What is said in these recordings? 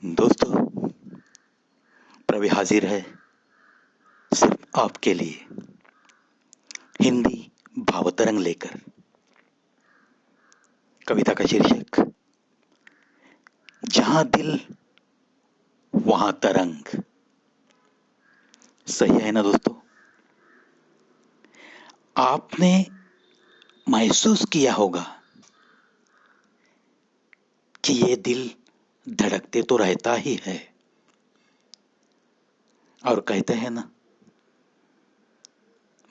दोस्तों, प्रभु हाजिर है सिर्फ आपके लिए हिंदी भावतरंग लेकर। कविता का शीर्षक जहां दिल वहां तरंग। सही है ना दोस्तों? आपने महसूस किया होगा कि ये दिल धड़कते तो रहता ही है, और कहते हैं ना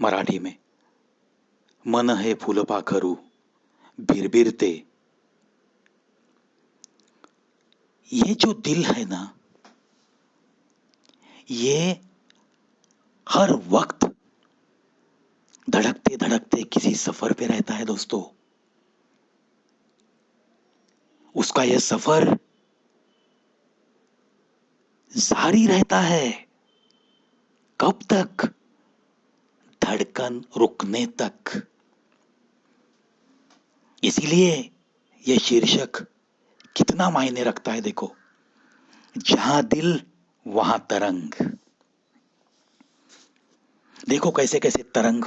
मराठी में, मन है फुलपाखरू भिरभिरते। ये जो दिल है ना, ये हर वक्त धड़कते धड़कते किसी सफर पे रहता है दोस्तों। उसका यह सफर जारी रहता है। कब तक? धड़कन रुकने तक। इसीलिए यह शीर्षक कितना मायने रखता है। देखो, जहां दिल वहां तरंग। देखो कैसे कैसे तरंग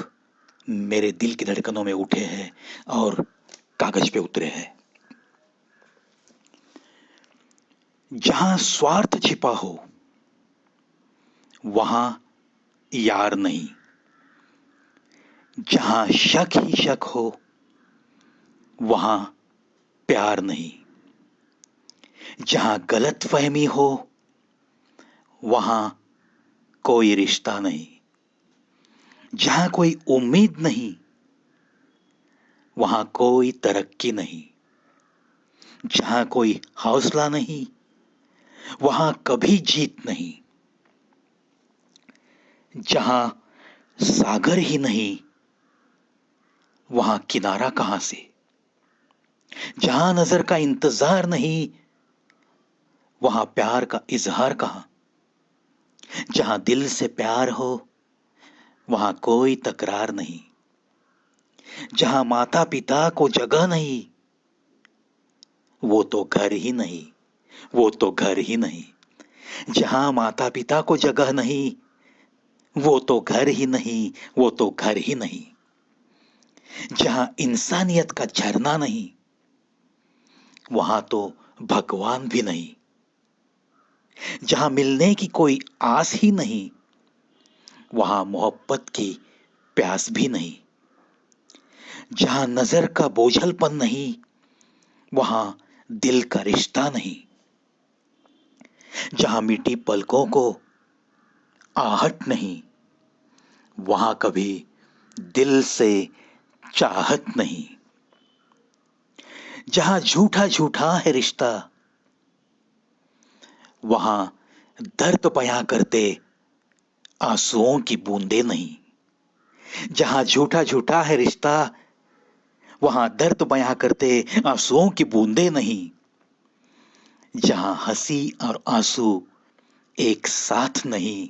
मेरे दिल की धड़कनों में उठे हैं और कागज पे उतरे हैं। जहां स्वार्थ छिपा हो वहां यार नहीं। जहां शक ही शक हो वहां प्यार नहीं। जहां गलतफहमी हो वहां कोई रिश्ता नहीं। जहां कोई उम्मीद नहीं वहां कोई तरक्की नहीं। जहां कोई हौसला नहीं वहां कभी जीत नहीं। जहां सागर ही नहीं वहां किनारा कहां से। जहां नजर का इंतजार नहीं वहां प्यार का इजहार कहां। जहां दिल से प्यार हो वहां कोई तकरार नहीं। जहां माता पिता को जगह नहीं वो तो घर ही नहीं। वो तो घर ही नहीं। जहां माता पिता को जगह नहीं वो तो घर ही नहीं। वो तो घर ही नहीं। जहां इंसानियत का झरना नहीं वहां तो भगवान भी नहीं। जहां मिलने की कोई आस ही नहीं वहां मोहब्बत की प्यास भी नहीं। जहां नजर का बोझलपन नहीं वहां दिल का रिश्ता नहीं। जहां मीठी पलकों को आहट नहीं वहां कभी दिल से चाहत नहीं। जहां झूठा झूठा है रिश्ता वहां दर्द बयां करते आंसुओं की बूंदे नहीं। जहां झूठा झूठा है रिश्ता वहां दर्द बयां करते आंसुओं की बूंदे नहीं। जहां हंसी और आंसू एक साथ नहीं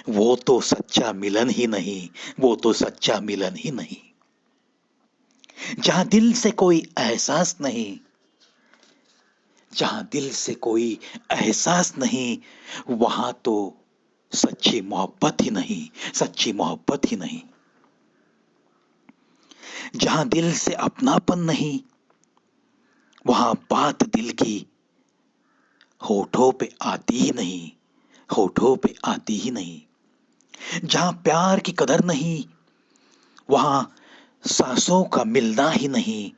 वो तो सच्चा मिलन ही नहीं। वो तो सच्चा मिलन ही नहीं। जहां दिल से कोई एहसास नहीं जहां दिल से कोई एहसास नहीं वहां तो सच्ची मोहब्बत ही नहीं। सच्ची मोहब्बत ही नहीं। जहां दिल से अपनापन नहीं वहां बात दिल की होठों पे आती ही नहीं। होठों पे आती ही नहीं। जहां प्यार की कदर नहीं वहां सांसों का मिलना ही नहीं।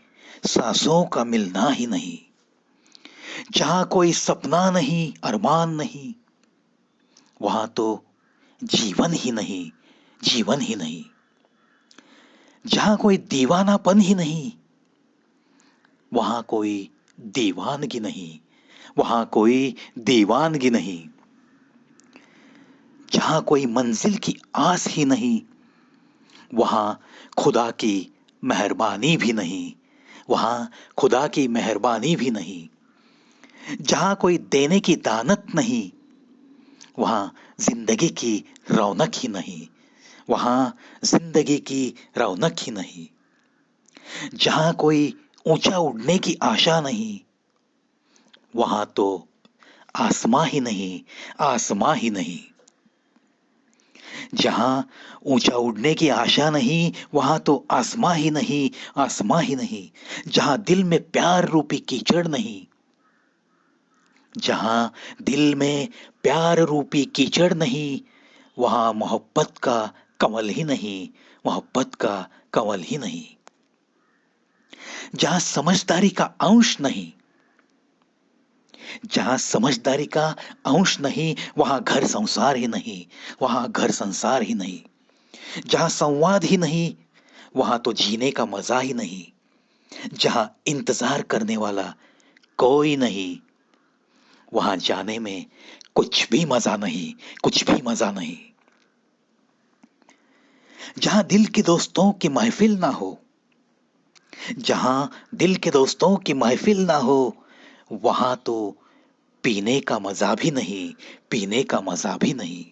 सांसों का मिलना ही नहीं। जहां कोई सपना नहीं अरमान नहीं वहां तो जीवन ही नहीं। जीवन ही नहीं। जहां कोई दीवानापन ही नहीं वहां कोई दीवानगी नहीं। वहां कोई दीवानगी नहीं। जहां कोई मंजिल की आस ही नहीं वहां खुदा की मेहरबानी भी नहीं। वहां खुदा की मेहरबानी भी नहीं। जहां कोई देने की दानत नहीं वहां जिंदगी की रौनक ही नहीं। वहां जिंदगी की रौनक ही नहीं। जहां कोई ऊंचा उड़ने की आशा नहीं वहां तो आसमां ही नहीं, आसमां ही नहीं। जहां ऊंचा उड़ने की आशा नहीं, वहां तो आसमां ही नहीं, आसमां ही नहीं। जहां दिल में प्यार रूपी कीचड़ नहीं, जहां दिल में प्यार रूपी कीचड़ नहीं, वहां मोहब्बत का कमल ही नहीं, मोहब्बत का कमल ही नहीं। जहां समझदारी का अंश नहीं, जहां समझदारी का अंश नहीं, वहां घर संसार ही नहीं, वहां घर संसार ही नहीं। जहां संवाद ही नहीं, वहां तो जीने का मजा ही नहीं। जहां इंतजार करने वाला कोई नहीं, वहां जाने में कुछ भी मजा नहीं, कुछ भी मजा नहीं। जहां दिल के दोस्तों की महफिल ना हो, जहां दिल के दोस्तों की महफिल ना हो, वहां तो पीने का मजा भी नहीं, पीने का मजा भी नहीं।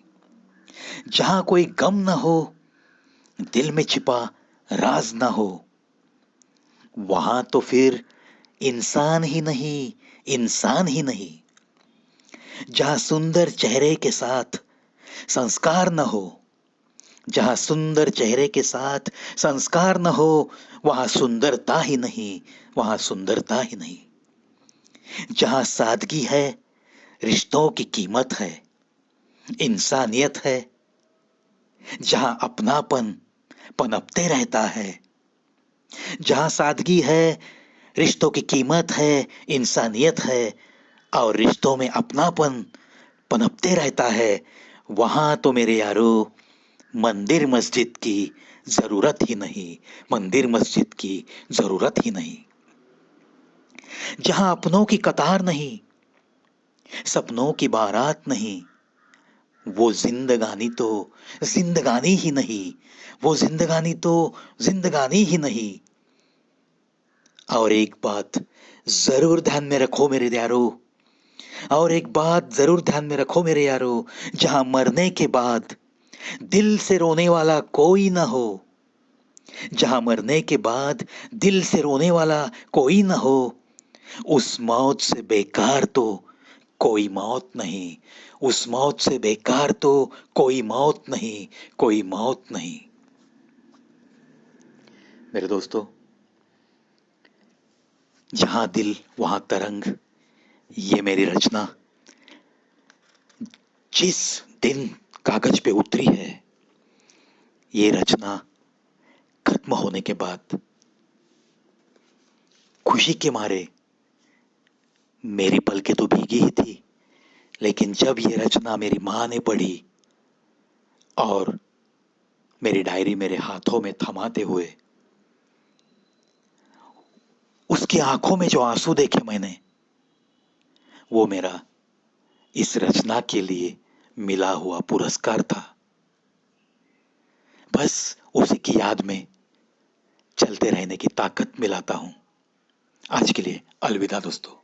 जहां कोई गम ना हो, दिल में छिपा राज ना हो, वहां तो फिर इंसान ही नहीं, इंसान ही नहीं। जहां सुंदर चेहरे के साथ संस्कार न हो, जहां सुंदर चेहरे के साथ संस्कार न हो, वहां सुंदरता ही नहीं, वहां सुंदरता ही नहीं। जहां सादगी है, रिश्तों की कीमत है, इंसानियत है। जहां अपनापन पनपते रहता है, जहां सादगी है, रिश्तों की कीमत है, इंसानियत है, और रिश्तों में अपनापन पनपते रहता है, वहां तो मेरे यारो मंदिर मस्जिद की जरूरत ही नहीं, मंदिर मस्जिद की जरूरत ही नहीं। जहां अपनों की कतार नहीं, सपनों की बारात नहीं, वो जिंदगानी तो जिंदगानी ही नहीं, वो जिंदगानी तो जिंदगानी ही नहीं। और एक बात जरूर ध्यान में रखो मेरे यारो, और एक बात जरूर ध्यान में रखो मेरे यारो, जहां मरने के बाद दिल से रोने वाला कोई ना हो, जहां मरने के बाद दिल से रोने वाला कोई ना हो, उस मौत से बेकार तो कोई मौत नहीं, उस मौत से बेकार तो कोई मौत नहीं, कोई मौत नहीं। मेरे दोस्तों, जहां दिल वहां तरंग, ये मेरी रचना जिस दिन कागज पे उतरी है, ये रचना खत्म होने के बाद खुशी के मारे मेरी पलकें तो भीगी ही थी, लेकिन जब ये रचना मेरी माँ ने पढ़ी और मेरी डायरी मेरे हाथों में थमाते हुए उसकी आंखों में जो आंसू देखे मैंने, वो मेरा इस रचना के लिए मिला हुआ पुरस्कार था। बस उसी की याद में चलते रहने की ताकत मिलाता हूं। आज के लिए अलविदा दोस्तों।